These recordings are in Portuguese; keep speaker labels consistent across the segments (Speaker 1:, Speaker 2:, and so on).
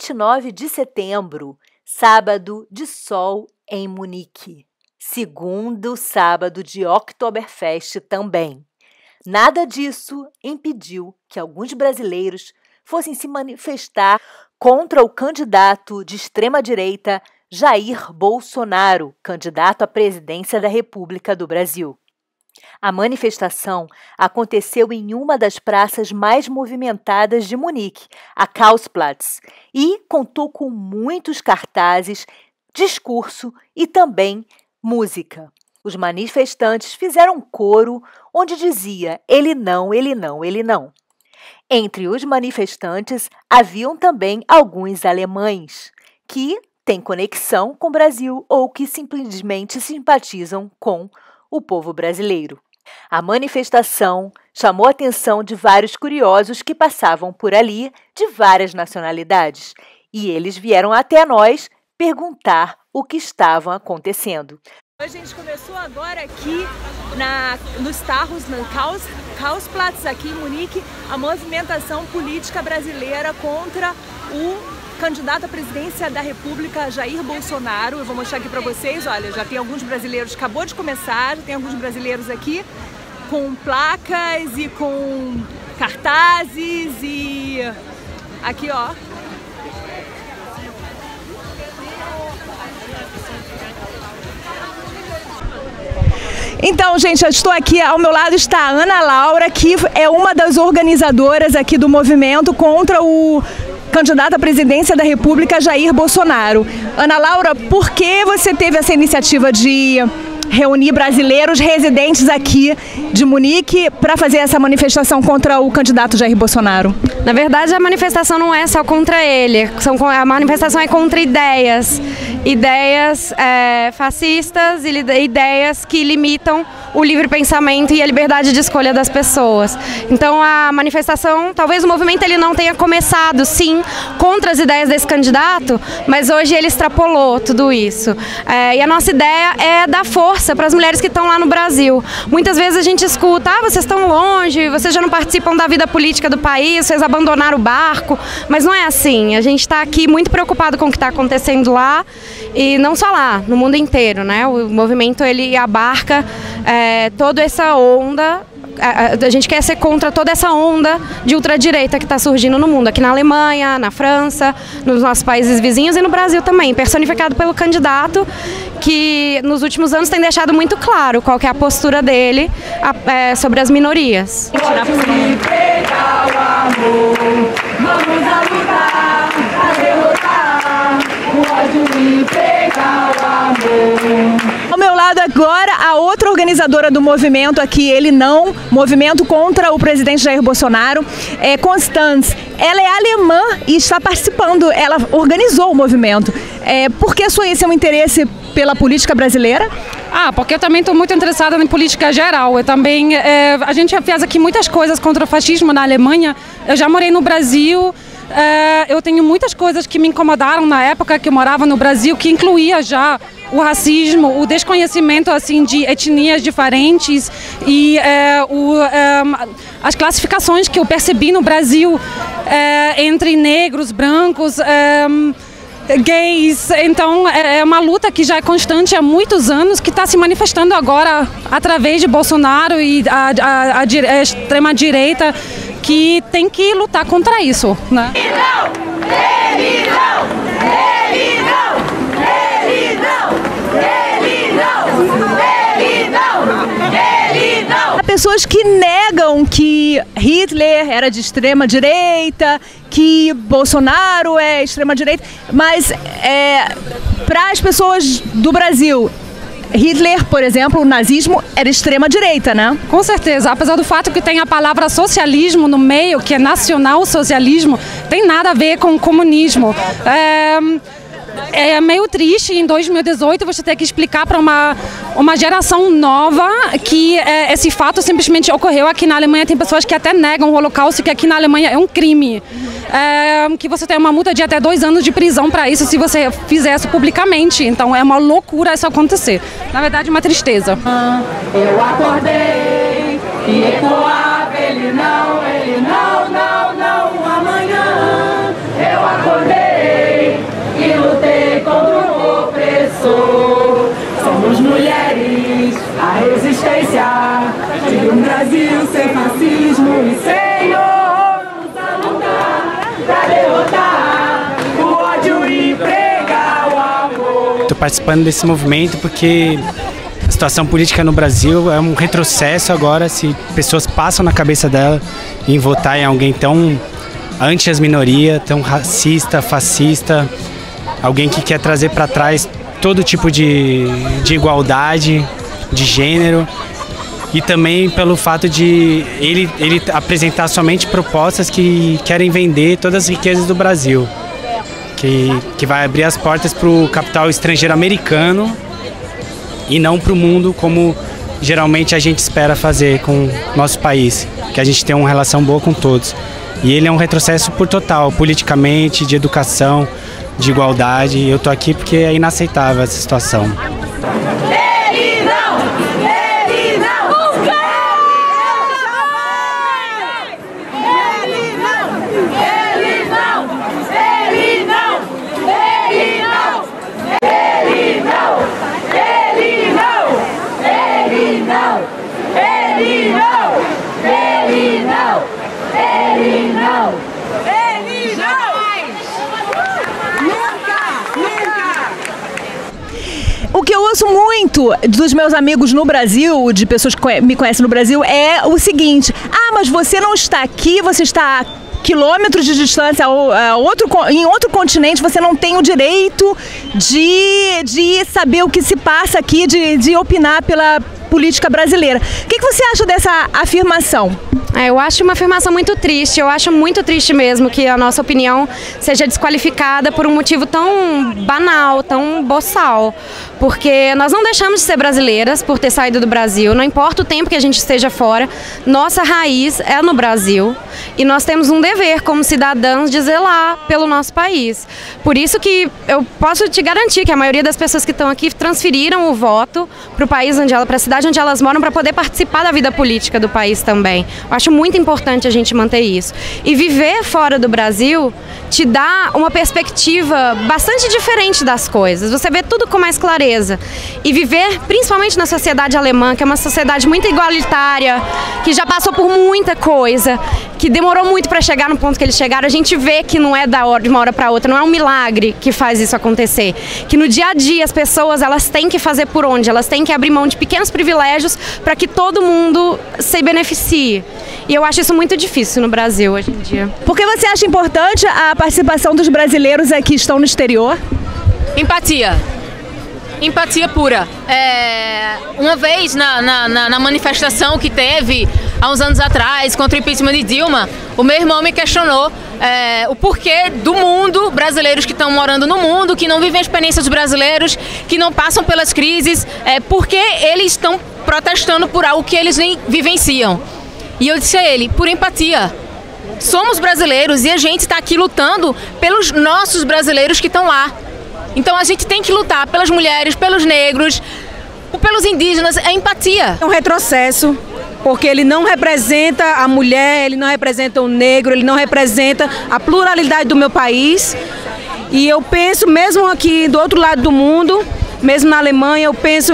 Speaker 1: 29 de setembro, sábado de sol em Munique. Segundo sábado de Oktoberfest também. Nada disso impediu que alguns brasileiros fossem se manifestar contra o candidato de extrema-direita Jair Bolsonaro, candidato à presidência da República do Brasil. A manifestação aconteceu em uma das praças mais movimentadas de Munique, a Karlsplatz, e contou com muitos cartazes, discurso e também música. Os manifestantes fizeram um coro onde dizia "ele não, ele não, ele não". Entre os manifestantes haviam também alguns alemães que têm conexão com o Brasil ou que simplesmente simpatizam com o povo brasileiro. A manifestação chamou a atenção de vários curiosos que passavam por ali de várias nacionalidades e eles vieram até nós perguntar o que estava acontecendo.
Speaker 2: A gente começou agora aqui nos Tarros, na Karlsplatz, aqui em Munique, a movimentação política brasileira contra o candidato à presidência da República, Jair Bolsonaro. Eu vou mostrar aqui para vocês, olha, já tem alguns brasileiros, acabou de começar, já tem alguns brasileiros aqui com placas e com cartazes e aqui, ó. Então, gente, eu estou aqui, ao meu lado está a Ana Laura, que é uma das organizadoras aqui do movimento contra o candidato à presidência da República, Jair Bolsonaro. Ana Laura, por que você teve essa iniciativa de reunir brasileiros residentes aqui de Munique para fazer essa manifestação contra o candidato Jair Bolsonaro?
Speaker 3: Na verdade, a manifestação não é só contra ele, a manifestação é contra ideias fascistas e ideias que limitam o livre pensamento e a liberdade de escolha das pessoas. Então a manifestação, talvez o movimento ele não tenha começado, sim, contra as ideias desse candidato, mas hoje ele extrapolou tudo isso. E a nossa ideia é dar força para as mulheres que estão lá no Brasil. Muitas vezes a gente escuta, vocês estão longe, vocês já não participam da vida política do país, vocês abandonaram o barco, mas não é assim. A gente está aqui muito preocupado com o que está acontecendo lá, e não só lá, no mundo inteiro, né? O movimento ele abarca toda essa onda. A gente quer ser contra toda essa onda de ultradireita que está surgindo no mundo, aqui na Alemanha, na França, nos nossos países vizinhos e no Brasil também, personificado pelo candidato que nos últimos anos tem deixado muito claro qual que é a postura dele sobre as minorias.
Speaker 2: Ao meu lado agora, a outra organizadora do movimento aqui, Ele Não, movimento contra o presidente Jair Bolsonaro, é Constance. Ela é alemã e está participando, ela organizou o movimento. Por que seu interesse pela política brasileira?
Speaker 4: Porque eu também estou muito interessada em política geral. Eu também, a gente já fez aqui muitas coisas contra o fascismo na Alemanha. Eu já morei no Brasil. Eu tenho muitas coisas que me incomodaram na época que eu morava no Brasil, que incluía já o racismo, o desconhecimento assim de etnias diferentes e as classificações que eu percebi no Brasil entre negros, brancos, gays. Então é uma luta que já é constante há muitos anos, que está se manifestando agora através de Bolsonaro e a extrema-direita, que tem que lutar contra isso, né? Ele não! Ele não! Ele não! Ele não! Ele não! Ele não!
Speaker 2: Há pessoas que negam que Hitler era de extrema direita, que Bolsonaro é extrema direita, mas para as pessoas do Brasil, Hitler, por exemplo, o nazismo era extrema-direita, né?
Speaker 4: Com certeza, apesar do fato que tem a palavra socialismo no meio, que é nacional-socialismo, tem nada a ver com comunismo. É meio triste em 2018 você ter que explicar para uma geração nova que esse fato simplesmente ocorreu aqui na Alemanha. Tem pessoas que até negam o Holocausto, que aqui na Alemanha é um crime. Que você tem uma multa de até 2 anos de prisão para isso se você fizer isso publicamente. Então é uma loucura isso acontecer. Na verdade, uma tristeza.
Speaker 5: Eu acordei e ecoava ele não, não, não, amanhã. Eu acordei.
Speaker 6: participando desse movimento, porque a situação política no Brasil é um retrocesso agora, se pessoas passam na cabeça dela em votar em alguém tão anti as minorias, tão racista, fascista, alguém que quer trazer para trás todo tipo de igualdade, de gênero, e também pelo fato de ele apresentar somente propostas que querem vender todas as riquezas do Brasil, que vai abrir as portas para o capital estrangeiro americano e não para o mundo como geralmente a gente espera fazer com o nosso país, que a gente tem uma relação boa com todos. E ele é um retrocesso por total, politicamente, de educação, de igualdade. E eu estou aqui porque é inaceitável essa situação.
Speaker 5: Ele não! Ele não! Nunca! Ele não! Ele não! Ele não! Ele não! Ele não! Ele não! Ele não! Ele não! Ele não! Ele não! Ele não! Nunca! Nunca!
Speaker 2: O que eu ouço muito dos meus amigos no Brasil, de pessoas que me conhecem no Brasil, é o seguinte: ah, mas você não está aqui, você está a quilômetros de distância, em outro continente, você não tem o direito de saber o que se passa aqui, de opinar pela política brasileira. O que você acha dessa afirmação?
Speaker 3: Eu acho uma afirmação muito triste, eu acho muito triste mesmo que a nossa opinião seja desqualificada por um motivo tão banal, tão boçal, porque nós não deixamos de ser brasileiras por ter saído do Brasil, não importa o tempo que a gente esteja fora, nossa raiz é no Brasil e nós temos um dever como cidadãos de zelar pelo nosso país. Por isso que eu posso te garantir que a maioria das pessoas que estão aqui transferiram o voto para o país, para a cidade onde elas moram, para poder participar da vida política do país também. Eu acho muito importante a gente manter isso. E viver fora do Brasil te dá uma perspectiva bastante diferente das coisas. Você vê tudo com mais clareza. E viver, principalmente na sociedade alemã, que é uma sociedade muito igualitária, que já passou por muita coisa, que demorou muito para chegar no ponto que eles chegaram, a gente vê que não é de uma hora para outra, não é um milagre que faz isso acontecer. Que no dia a dia as pessoas, elas têm que fazer por onde? Elas têm que abrir mão de pequenos privilégios para que todo mundo se beneficie. E eu acho isso muito difícil no Brasil hoje em dia.
Speaker 2: Por que você acha importante a participação dos brasileiros aqui que estão no exterior?
Speaker 7: Empatia. Empatia pura. Uma vez na manifestação que teve há uns anos atrás contra o impeachment de Dilma, o meu irmão me questionou o porquê do mundo, brasileiros que estão morando no mundo, que não vivem a experiência dos brasileiros, que não passam pelas crises, por que eles estão protestando por algo que eles nem vivenciam. E eu disse a ele, por empatia. Somos brasileiros e a gente está aqui lutando pelos nossos brasileiros que estão lá. Então a gente tem que lutar pelas mulheres, pelos negros, pelos indígenas, é empatia.
Speaker 8: É um retrocesso, porque ele não representa a mulher, ele não representa o negro, ele não representa a pluralidade do meu país. E eu penso, mesmo aqui do outro lado do mundo, mesmo na Alemanha, eu penso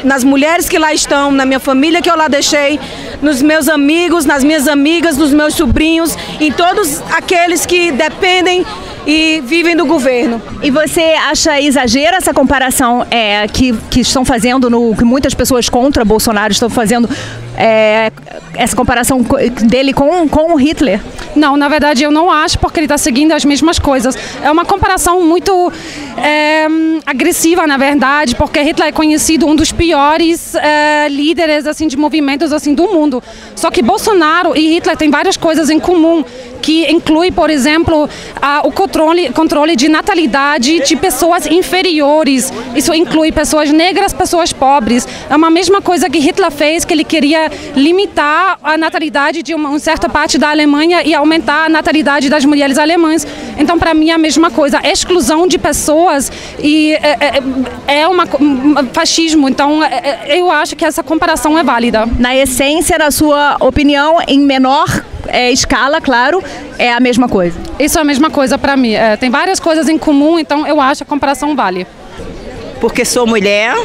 Speaker 8: nas mulheres que lá estão, na minha família que eu lá deixei, nos meus amigos, nas minhas amigas, nos meus sobrinhos, em todos aqueles que dependem e vivem do governo.
Speaker 2: E você acha exagero essa comparação que estão fazendo, que muitas pessoas contra Bolsonaro estão fazendo, essa comparação dele com o Hitler?
Speaker 4: Não, na verdade eu não acho, porque ele está seguindo as mesmas coisas. É uma comparação muito agressiva, na verdade, porque Hitler é conhecido um dos piores líderes assim, de movimentos assim, do mundo. Só que Bolsonaro e Hitler têm várias coisas em comum, que inclui, por exemplo, o controle de natalidade de pessoas inferiores. Isso inclui pessoas negras, pessoas pobres. É uma mesma coisa que Hitler fez, que ele queria limitar a natalidade de uma certa parte da Alemanha e aumentar a natalidade das mulheres alemãs. Então, para mim, é a mesma coisa. A exclusão de pessoas é um fascismo. Então, eu acho que essa comparação é válida.
Speaker 2: Na essência, na sua opinião, em menor escala, claro, é a mesma coisa.
Speaker 4: Isso é a mesma coisa para mim. Tem várias coisas em comum, então eu acho que a comparação vale.
Speaker 9: Porque sou mulher,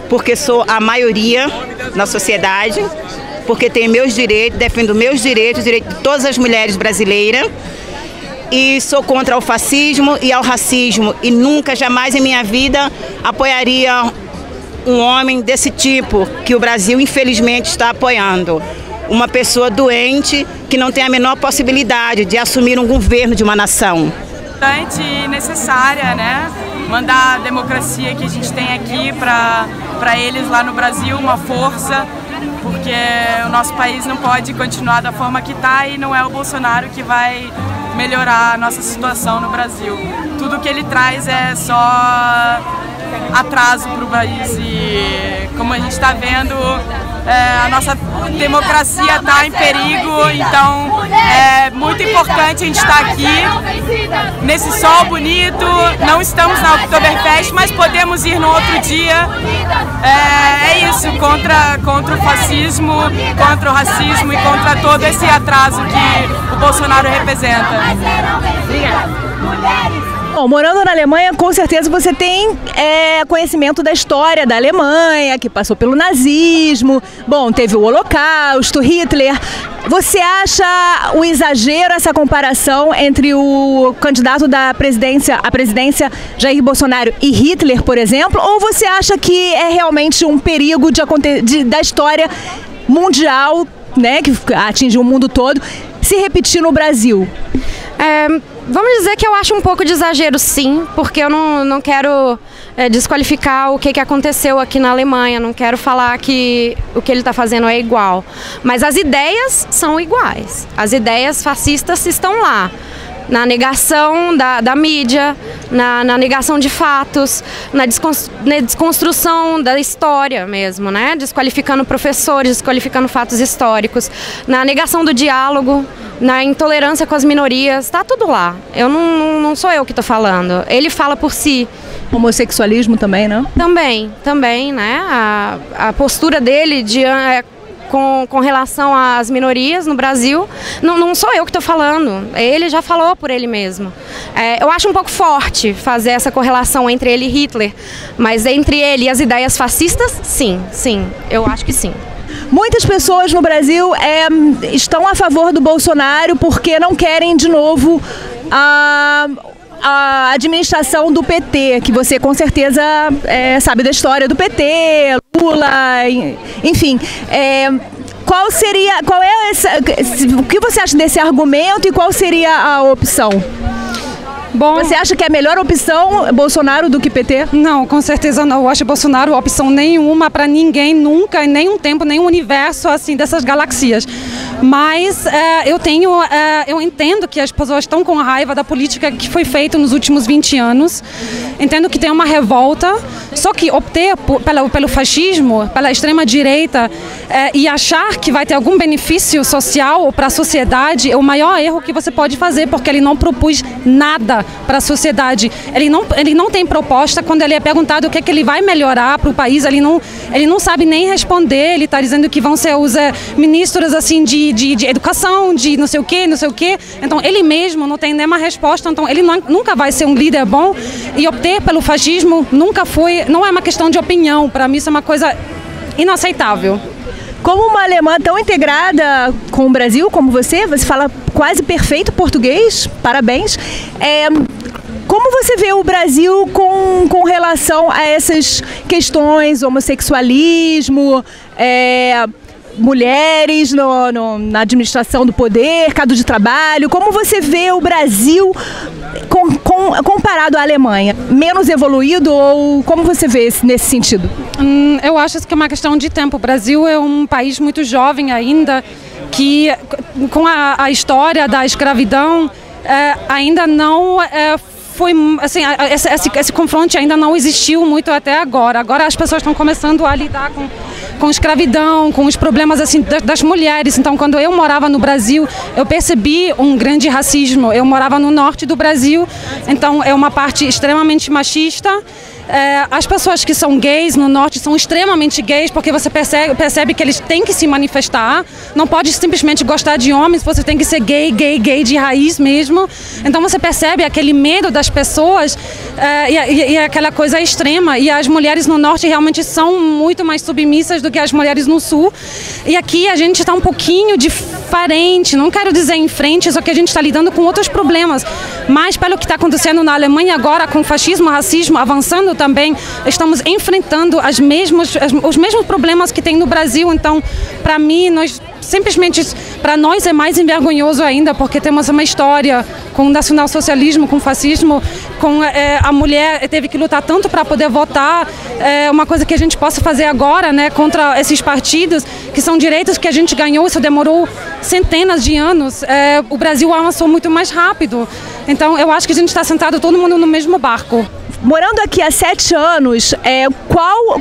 Speaker 9: porque sou a maioria na sociedade, porque tenho meus direitos, defendo meus direitos, os direitos de todas as mulheres brasileiras. e sou contra o fascismo e ao racismo. E nunca, jamais em minha vida apoiaria um homem desse tipo que o Brasil, infelizmente, está apoiando. Uma pessoa doente que não tem a menor possibilidade de assumir um governo de uma nação.
Speaker 10: Importante e necessária, né? Mandar a democracia que a gente tem aqui para eles lá no Brasil, uma força, porque o nosso país não pode continuar da forma que está e não é o Bolsonaro que vai melhorar a nossa situação no Brasil. Tudo que ele traz é só atraso para o país e, como a gente está vendo, a nossa democracia está em perigo, então é muito importante a gente estar aqui nesse sol bonito. Não estamos na Oktoberfest, mas podemos ir no outro dia. É isso, contra o fascismo, contra o racismo e contra todo esse atraso que o Bolsonaro representa.
Speaker 2: Obrigada. Bom, morando na Alemanha, com certeza você tem conhecimento da história da Alemanha, que passou pelo nazismo, bom, teve o Holocausto, Hitler. Você acha um exagero essa comparação entre o candidato à presidência Jair Bolsonaro e Hitler, por exemplo, ou você acha que é realmente um perigo da história mundial, né, que atinge o mundo todo, se repetir no Brasil?
Speaker 3: Vamos dizer que eu acho um pouco de exagero, sim, porque eu não quero desqualificar o que aconteceu aqui na Alemanha, não quero falar que o que ele está fazendo é igual. Mas as ideias são iguais, as ideias fascistas estão lá. Na negação da mídia, na negação de fatos, na desconstrução da história mesmo, né? Desqualificando professores, desqualificando fatos históricos, na negação do diálogo, na intolerância com as minorias, está tudo lá. Não sou eu que estou falando, ele fala por si.
Speaker 2: Homossexualismo também, né?
Speaker 3: Também, né? A postura dele com relação às minorias no Brasil, não sou eu que estou falando, ele já falou por ele mesmo. Eu acho um pouco forte fazer essa correlação entre ele e Hitler, mas entre ele e as ideias fascistas, sim, eu acho que sim.
Speaker 2: Muitas pessoas no Brasil estão a favor do Bolsonaro porque não querem de novo a administração do PT, que você com certeza sabe da história do PT, Lula, enfim. O que você acha desse argumento e qual seria a opção?
Speaker 4: Bom,
Speaker 2: você acha que é a melhor opção Bolsonaro do que PT?
Speaker 4: Não, com certeza não. Eu acho Bolsonaro opção nenhuma para ninguém, nunca, em nenhum tempo, nenhum universo assim dessas galáxias. Mas eu entendo que as pessoas estão com raiva da política que foi feita nos últimos 20 anos. Entendo que tem uma revolta, só que optar pelo fascismo, pela extrema-direita e achar que vai ter algum benefício social para a sociedade é o maior erro que você pode fazer, porque ele não propôs nada para a sociedade. Ele não tem proposta. Quando ele é perguntado o que é que ele vai melhorar para o país, ele não sabe nem responder. Ele está dizendo que vão ser os ministros assim de educação, de não sei o quê. Então ele mesmo não tem nenhuma resposta. Então ele nunca vai ser um líder bom, e optar pelo fascismo não é uma questão de opinião. Para mim isso é uma coisa inaceitável.
Speaker 2: Como uma alemã tão integrada com o Brasil como você fala quase perfeito português, parabéns. Como você vê o Brasil com relação a essas questões, homossexualismo, mulheres na administração do poder, mercado de trabalho? Como você vê o Brasil comparado à Alemanha? Menos evoluído, ou como você vê nesse sentido?
Speaker 4: Eu acho que é uma questão de tempo. O Brasil é um país muito jovem ainda, que com a história da escravidão ainda não foi assim, esse confronto ainda não existiu muito até agora. Agora as pessoas estão começando a lidar com escravidão, com os problemas assim das mulheres. Então, quando eu morava no Brasil, eu percebi um grande racismo. Eu morava no norte do Brasil, então é uma parte extremamente machista. As pessoas que são gays no norte são extremamente gays, porque você percebe que eles têm que se manifestar. Não pode simplesmente gostar de homens, você tem que ser gay de raiz mesmo. Então você percebe aquele medo das pessoas e aquela coisa extrema. E as mulheres no norte realmente são muito mais submissas do que as mulheres no sul. E aqui a gente está um pouquinho diferente, não quero dizer em frente, só que a gente está lidando com outros problemas. Mas pelo que está acontecendo na Alemanha agora, com o fascismo, racismo avançando também, estamos enfrentando os mesmos problemas que tem no Brasil. Então, para mim, para nós é mais envergonhoso ainda, porque temos uma história com o nacionalsocialismo, com o fascismo, com a mulher teve que lutar tanto para poder votar. Uma coisa que a gente possa fazer agora, né, contra esses partidos, que são direitos que a gente ganhou, isso demorou centenas de anos. O Brasil avançou muito mais rápido. Então, eu acho que a gente está sentado todo mundo no mesmo barco.
Speaker 11: Morando aqui há 7 anos,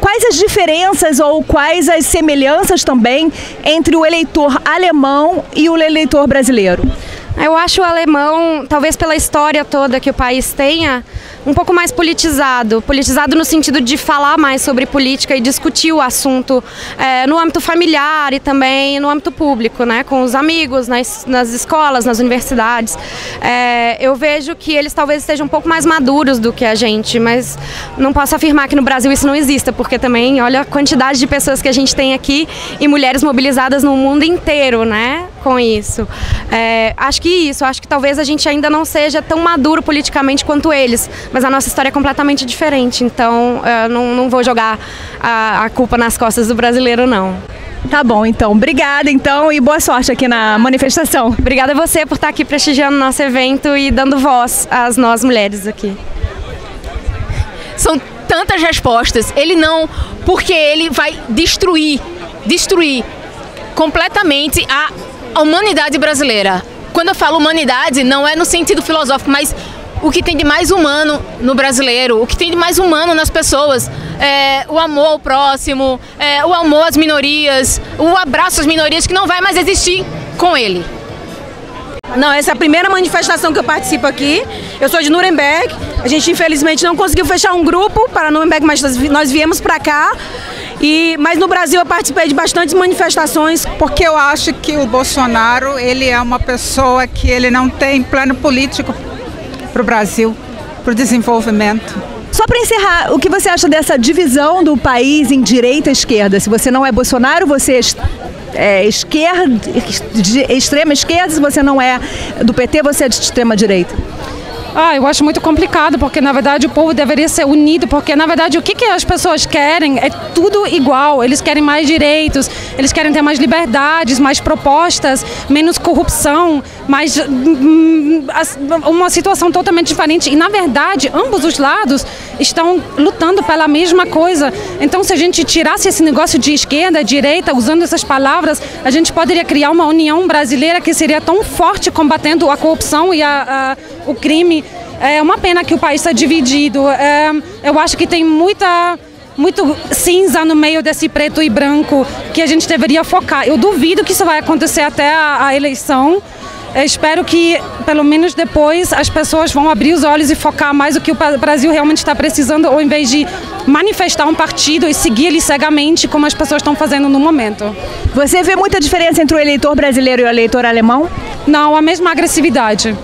Speaker 11: quais as diferenças ou quais as semelhanças também entre o eleitor alemão e o eleitor brasileiro?
Speaker 3: Eu acho o alemão, talvez pela história toda que o país tenha, um pouco mais politizado. Politizado no sentido de falar mais sobre política e discutir o assunto no âmbito familiar e também no âmbito público, né, com os amigos, nas escolas, nas universidades. Eu vejo que eles talvez estejam um pouco mais maduros do que a gente, mas não posso afirmar que no Brasil isso não exista, porque também, olha a quantidade de pessoas que a gente tem aqui e mulheres mobilizadas no mundo inteiro, né, com isso. Acho que talvez a gente ainda não seja tão maduro politicamente quanto eles, mas a nossa história é completamente diferente, então não vou jogar a culpa nas costas do brasileiro, não.
Speaker 11: Tá bom, então. Obrigada, então, e boa sorte aqui na manifestação.
Speaker 3: Obrigada a você por estar aqui prestigiando o nosso evento e dando voz às nós mulheres aqui.
Speaker 7: São tantas respostas. Porque ele vai destruir completamente a humanidade brasileira. Quando eu falo humanidade, não é no sentido filosófico, mas o que tem de mais humano no brasileiro, o que tem de mais humano nas pessoas, o amor ao próximo, o amor às minorias, o abraço às minorias, que não vai mais existir com ele.
Speaker 8: Não, essa é a primeira manifestação que eu participo aqui. Eu sou de Nuremberg. A gente, infelizmente, não conseguiu fechar um grupo para Nuremberg, mas nós viemos para cá. Mas no Brasil eu participei de bastantes manifestações.
Speaker 12: Porque eu acho que o Bolsonaro, ele é uma pessoa que ele não tem plano político para o Brasil, para o desenvolvimento.
Speaker 11: Só para encerrar, o que você acha dessa divisão do país em direita e esquerda? Se você não é Bolsonaro, você é extrema esquerda, se você não é do PT, você é de extrema direita.
Speaker 4: Eu acho muito complicado, porque na verdade o povo deveria ser unido, porque na verdade o que as pessoas querem é tudo igual. Eles querem mais direitos, eles querem ter mais liberdades, mais propostas, menos corrupção, uma situação totalmente diferente. E na verdade ambos os lados estão lutando pela mesma coisa. Então, se a gente tirasse esse negócio de esquerda, direita, usando essas palavras, a gente poderia criar uma união brasileira que seria tão forte combatendo a corrupção e o crime. É uma pena que o país está dividido. Eu acho que tem muito cinza no meio desse preto e branco que a gente deveria focar. Eu duvido que isso vai acontecer até a eleição. Eu espero que, pelo menos depois, as pessoas vão abrir os olhos e focar mais no que o Brasil realmente está precisando, ao invés de manifestar um partido e seguir ele cegamente, como as pessoas estão fazendo no momento.
Speaker 11: Você vê muita diferença entre o eleitor brasileiro e o eleitor alemão?
Speaker 4: Não, a mesma agressividade.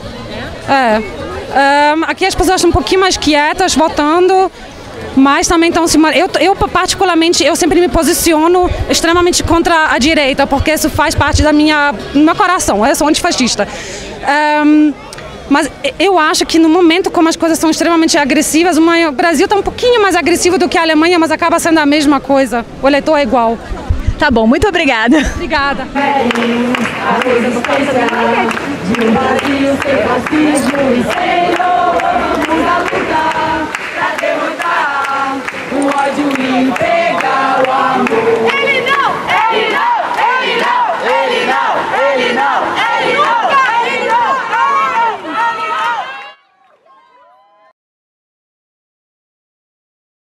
Speaker 4: Aqui as pessoas estão um pouquinho mais quietas, votando, mas também estão se... Eu particularmente, eu sempre me posiciono extremamente contra a direita, porque isso faz parte do meu coração. Eu sou antifascista. Mas eu acho que no momento como as coisas são extremamente agressivas, o Brasil está um pouquinho mais agressivo do que a Alemanha, mas acaba sendo a mesma coisa. O eleitor é igual.
Speaker 11: Tá bom, muito obrigada.
Speaker 4: Obrigada.
Speaker 5: De um Brasil sem racismo e Senhor, vamos lutar pra derrotar o ódio e o